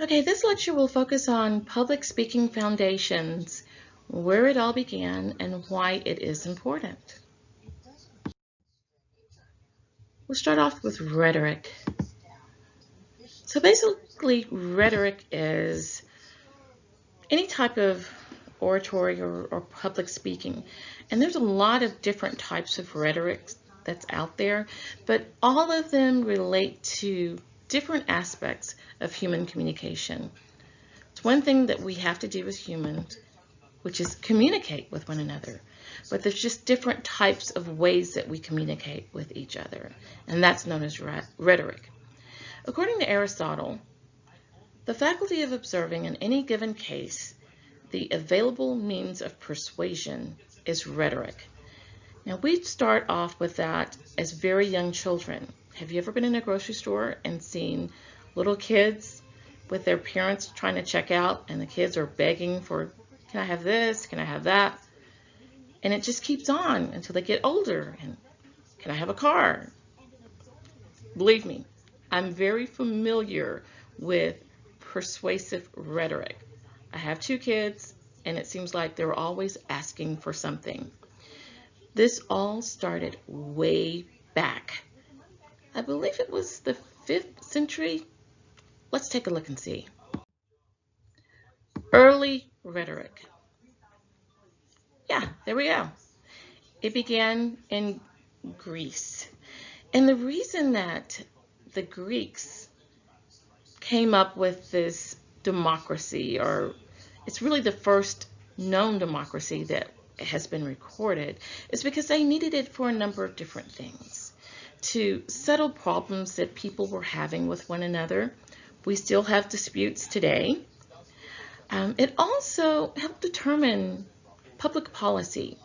Okay, this lecture will focus on public speaking foundations, where it all began, and why it is important. We'll start off with rhetoric. So basically, rhetoric is any type of oratory or public speaking. And there's a lot of different types of rhetoric that's out there, but all of them relate to different aspects of human communication. It's one thing that we have to do as humans, which is communicate with one another. But there's just different types of ways that we communicate with each other, and that's known as rhetoric. According to Aristotle, the faculty of observing in any given case the available means of persuasion is rhetoric. Now, we start off with that as very young children. Have you ever been in a grocery store and seen little kids with their parents trying to check out, and the kids are begging for, can I have this? Can I have that? And it just keeps on until they get older. And can I have a car? Believe me, I'm very familiar with persuasive rhetoric. I have 2 kids, and it seems like they're always asking for something. This all started way back. I believe it was the 5th century. Let's take a look and see. Early rhetoric. Yeah, there we go. It began in Greece. And the reason that the Greeks came up with this democracy, or it's really the first known democracy that has been recorded, is because they needed it for a number of different things. To settle problems that people were having with one another. We still have disputes today. It also helped determine public policy,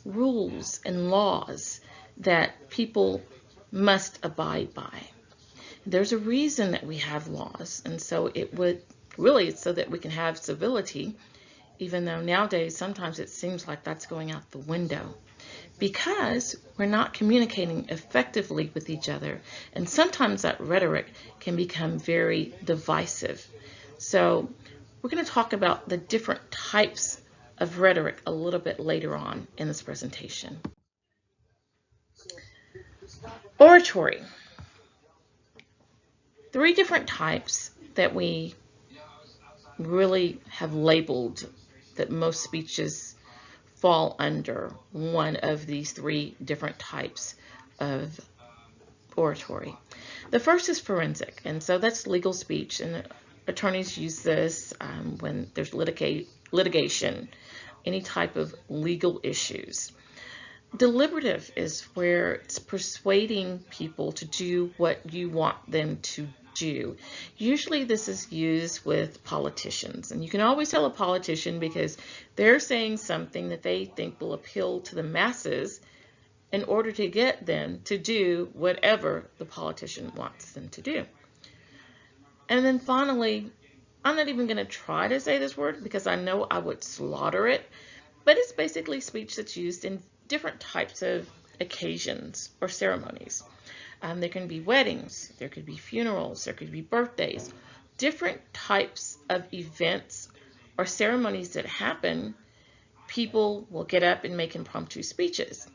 rules, and laws that people must abide by. There's a reason that we have laws, and so it would really, it's so that we can have civility, even though nowadays sometimes it seems like that's going out the window, because we're not communicating effectively with each other, and sometimes that rhetoric can become very divisive. So we're going to talk about the different types of rhetoric a little bit later on in this presentation. Oratory. 3 different types that we really have labeled that most speeches fall under one of these 3 different types of oratory. The first is forensic, and so that's legal speech, and attorneys use this when there's litigation, any type of legal issues. Deliberative is where it's persuading people to do what you want them to do. Usually this is used with politicians, and you can always tell a politician because they're saying something that they think will appeal to the masses in order to get them to do whatever the politician wants them to do. And then finally, I'm not even going to try to say this word because I know I would slaughter it, but it's basically speech that's used in different types of occasions or ceremonies. There can be weddings, there could be funerals, there could be birthdays, different types of events or ceremonies that happen. People will get up and make impromptu speeches.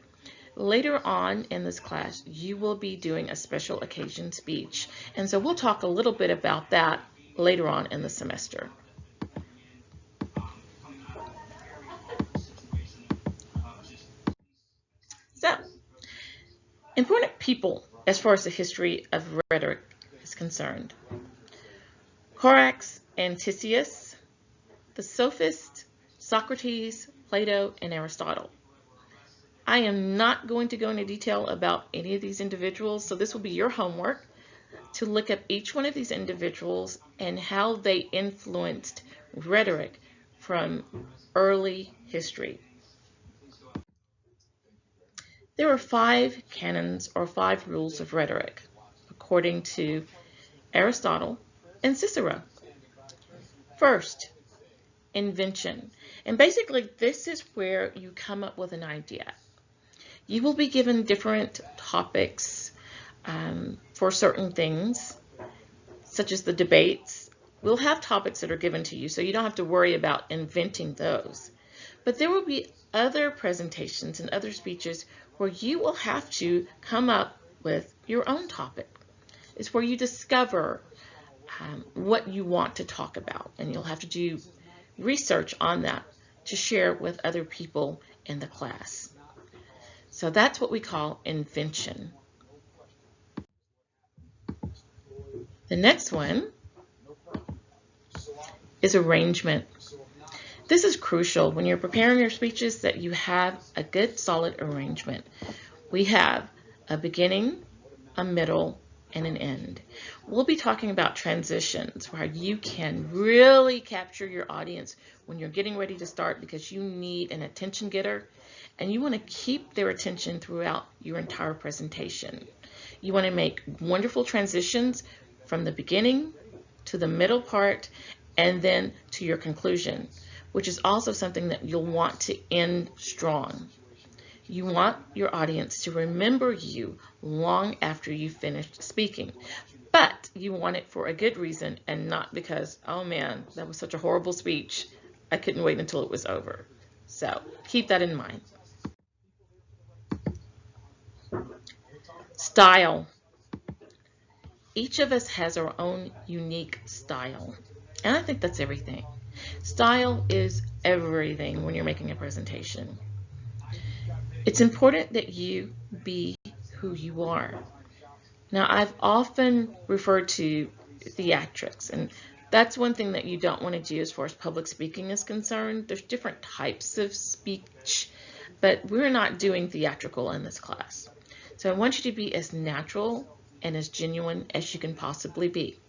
Later on in this class, you will be doing a special occasion speech, and so we'll talk a little bit about that later on in the semester. So, important people as far as the history of rhetoric is concerned. Corax and Tisius, the Sophists, Socrates, Plato, and Aristotle. I am not going to go into detail about any of these individuals, so this will be your homework to look up each one of these individuals and how they influenced rhetoric from early history. There are 5 canons or 5 rules of rhetoric, according to Aristotle and Cicero. First, invention. And basically, this is where you come up with an idea. You will be given different topics for certain things, such as the debates, We'll have topics that are given to you, so you don't have to worry about inventing those. But there will be other presentations and other speeches where you will have to come up with your own topic. It's where you discover what you want to talk about, and you'll have to do research on that to share with other people in the class. So that's what we call invention. The next one is arrangement. This is crucial when you're preparing your speeches, that you have a good solid arrangement. We have a beginning, a middle, and an end. We'll be talking about transitions, where you can really capture your audience when you're getting ready to start, because you need an attention getter and you want to keep their attention throughout your entire presentation. You want to make wonderful transitions from the beginning to the middle part and then to your conclusion, which is also something that you'll want to end strong. You want your audience to remember you long after you've finished speaking, but you want it for a good reason and not because, oh man, that was such a horrible speech, I couldn't wait until it was over. So keep that in mind. Style. Each of us has our own unique style, and I think that's everything. Style is everything when you're making a presentation. It's important that you be who you are. Now, I've often referred to theatrics, and that's one thing that you don't want to do as far as public speaking is concerned. There's different types of speech, but we're not doing theatrical in this class. So I want you to be as natural and as genuine as you can possibly be.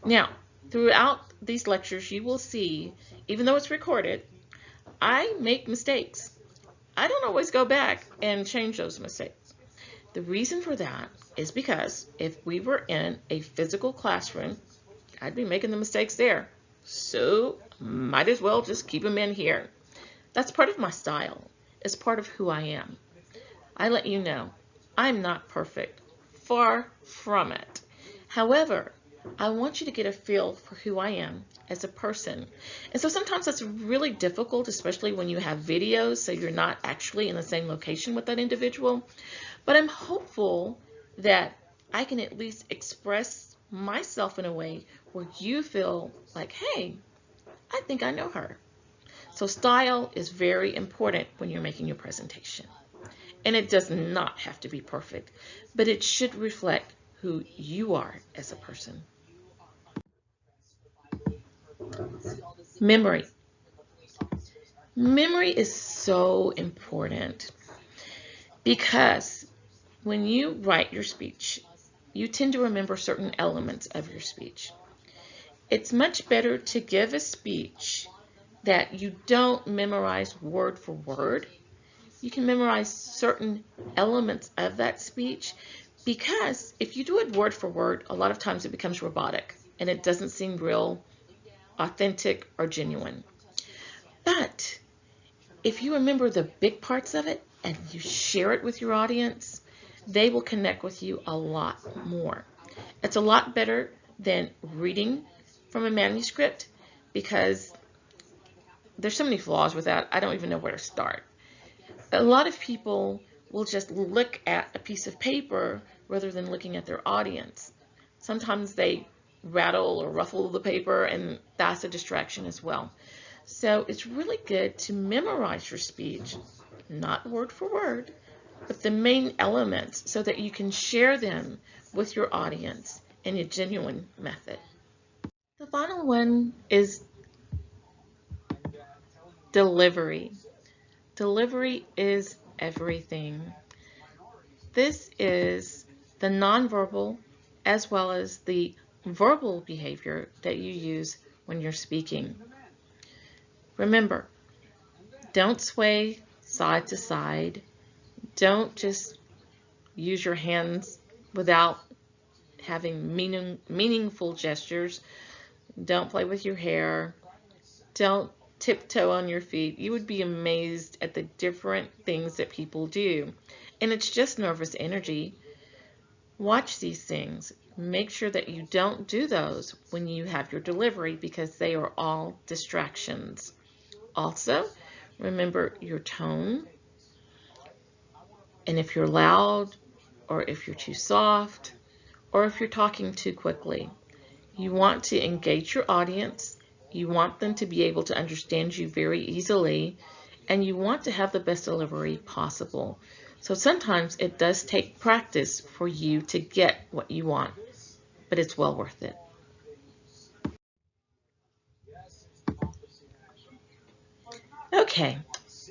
Now, throughout these lectures, you will see, even though it's recorded, I make mistakes. I don't always go back and change those mistakes. The reason for that is because if we were in a physical classroom, I'd be making the mistakes there. So might as well just keep them in here. That's part of my style. It's part of who I am. I let you know, I'm not perfect. Far from it. However, I want you to get a feel for who I am as a person. And so sometimes that's really difficult, especially when you have videos, so you're not actually in the same location with that individual. But I'm hopeful that I can at least express myself in a way where you feel like, hey, I think I know her. So style is very important when you're making your presentation. And it does not have to be perfect, but it should reflect who you are as a person. Memory. Memory is so important because when you write your speech, you tend to remember certain elements of your speech. It's much better to give a speech that you don't memorize word for word. You can memorize certain elements of that speech, because if you do it word for word, a lot of times it becomes robotic and it doesn't seem real, authentic, or genuine. But if you remember the big parts of it and you share it with your audience, they will connect with you a lot more. It's a lot better than reading from a manuscript, because there's so many flaws with that, I don't even know where to start. A lot of people will just look at a piece of paper rather than looking at their audience. Sometimes they rattle or ruffle the paper, and that's a distraction as well. So it's really good to memorize your speech, not word for word, but the main elements so that you can share them with your audience in a genuine method. The final one is delivery. Delivery is everything. This is the nonverbal as well as the verbal behavior that you use when you're speaking. Remember, don't sway side to side. Don't just use your hands without having meaningful gestures. Don't play with your hair. Don't tiptoe on your feet. You would be amazed at the different things that people do. And it's just nervous energy. Watch these things. make sure that you don't do those when you have your delivery because they are all distractions. Also, remember your tone, and if you're loud or if you're too soft or if you're talking too quickly. You want to engage your audience, you want them to be able to understand you very easily, and you want to have the best delivery possible. So sometimes it does take practice for you to get what you want, but it's well worth it. Okay,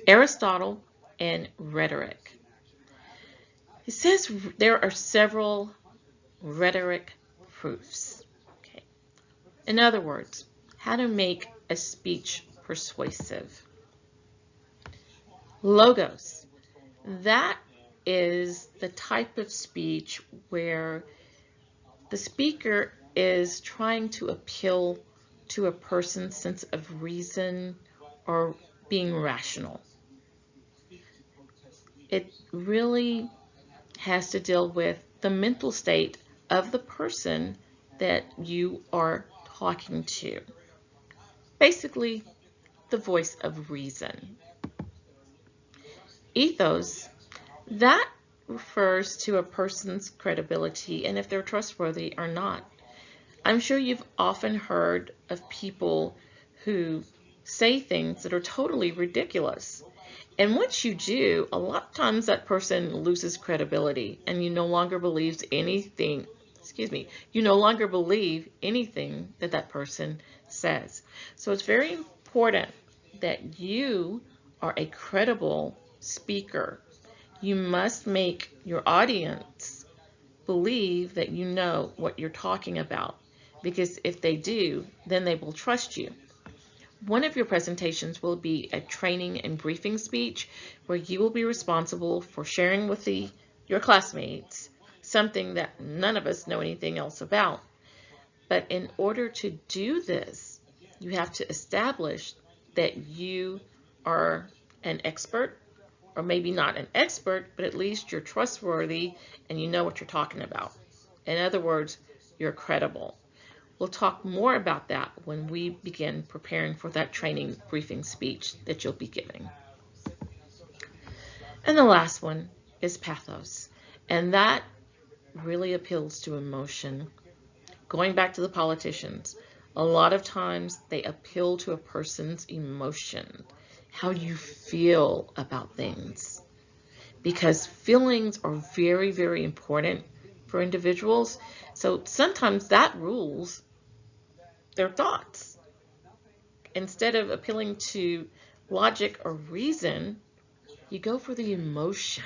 Aristotle and rhetoric. It says there are several rhetoric proofs. Okay. In other words, how to make a speech persuasive. Logos. That is the type of speech where the speaker is trying to appeal to a person's sense of reason or being rational. It really has to deal with the mental state of the person that you are talking to. Basically, the voice of reason. Ethos, that refers to a person's credibility and if they're trustworthy or not. I'm sure you've often heard of people who say things that are totally ridiculous. And once you do, a lot of times that person loses credibility and you no longer believes anything, you no longer believe anything that that person says. So it's very important that you are a credible speaker. You must make your audience believe that you know what you're talking about, because if they do, then they will trust you. One of your presentations will be a training and briefing speech where you will be responsible for sharing with your classmates something that none of us know anything else about. But in order to do this, you have to establish that you are an expert, or maybe not an expert, but at least you're trustworthy and you know what you're talking about. In other words, you're credible. We'll talk more about that when we begin preparing for that training briefing speech that you'll be giving. And the last one is pathos, and that really appeals to emotion. Going back to the politicians, a lot of times they appeal to a person's emotion, how you feel about things, because feelings are very, very important for individuals. So sometimes that rules their thoughts. Instead of appealing to logic or reason, you go for the emotion,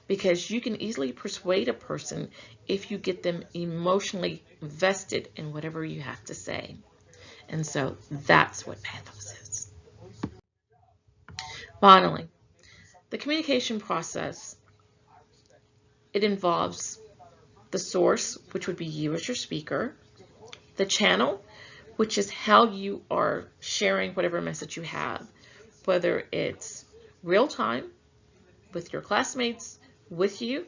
because you can easily persuade a person if you get them emotionally vested in whatever you have to say. And so that's what pathos is. Finally, the communication process, it involves the source, which would be you as your speaker, the channel, which is how you are sharing whatever message you have, whether it's real time with your classmates with you,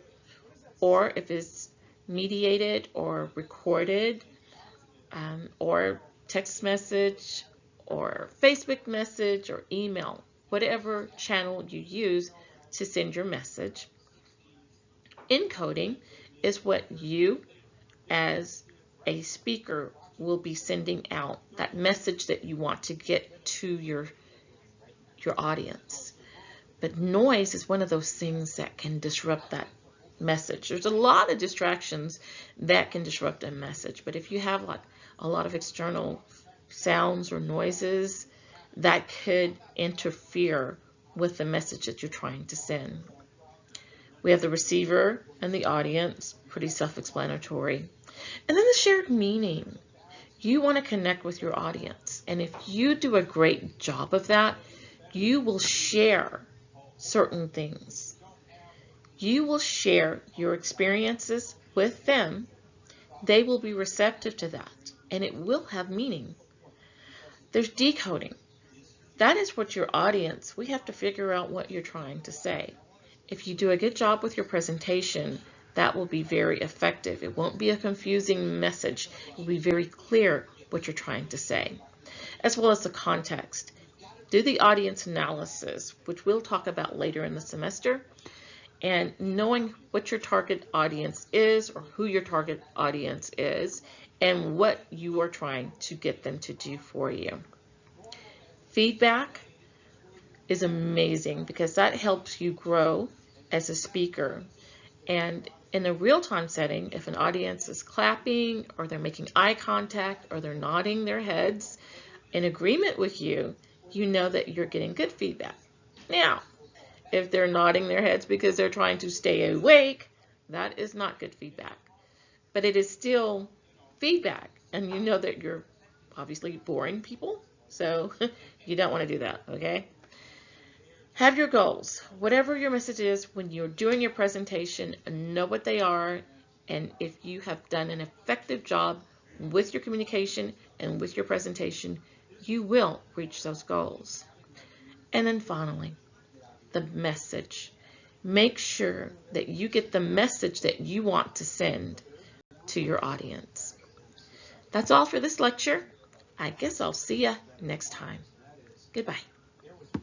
or if it's mediated or recorded, or text message or Facebook message or email, whatever channel you use to send your message. Encoding is what you as a speaker will be sending out, that message that you want to get to your audience. But noise is one of those things that can disrupt that message. There's a lot of distractions that can disrupt a message, but if you have like a lot of external sounds or noises, that could interfere with the message that you're trying to send. We have the receiver and the audience, pretty self-explanatory. And then the shared meaning. You want to connect with your audience, and if you do a great job of that, you will share certain things. You will share your experiences with them. They will be receptive to that, and it will have meaning. There's decoding. That is what your audience, we have to figure out what you're trying to say. If you do a good job with your presentation, That will be very effective. It won't be a confusing message. It will be very clear what you're trying to say, as well as the context. Do the audience analysis, which we'll talk about later in the semester, and knowing what your target audience is or who your target audience is and what you are trying to get them to do for you. Feedback is amazing because that helps you grow as a speaker. And in a real-time setting, if an audience is clapping or they're making eye contact or they're nodding their heads in agreement with you, you know that you're getting good feedback. Now, if they're nodding their heads because they're trying to stay awake, that is not good feedback. But it is still feedback, and you know that you're obviously boring people, so you don't want to do that, okay? Have your goals. Whatever your message is when you're doing your presentation, know what they are, and if you have done an effective job with your communication and with your presentation, you will reach those goals. And then finally, the message. Make sure that you get the message that you want to send to your audience. That's all for this lecture. I guess I'll see you next time. Goodbye.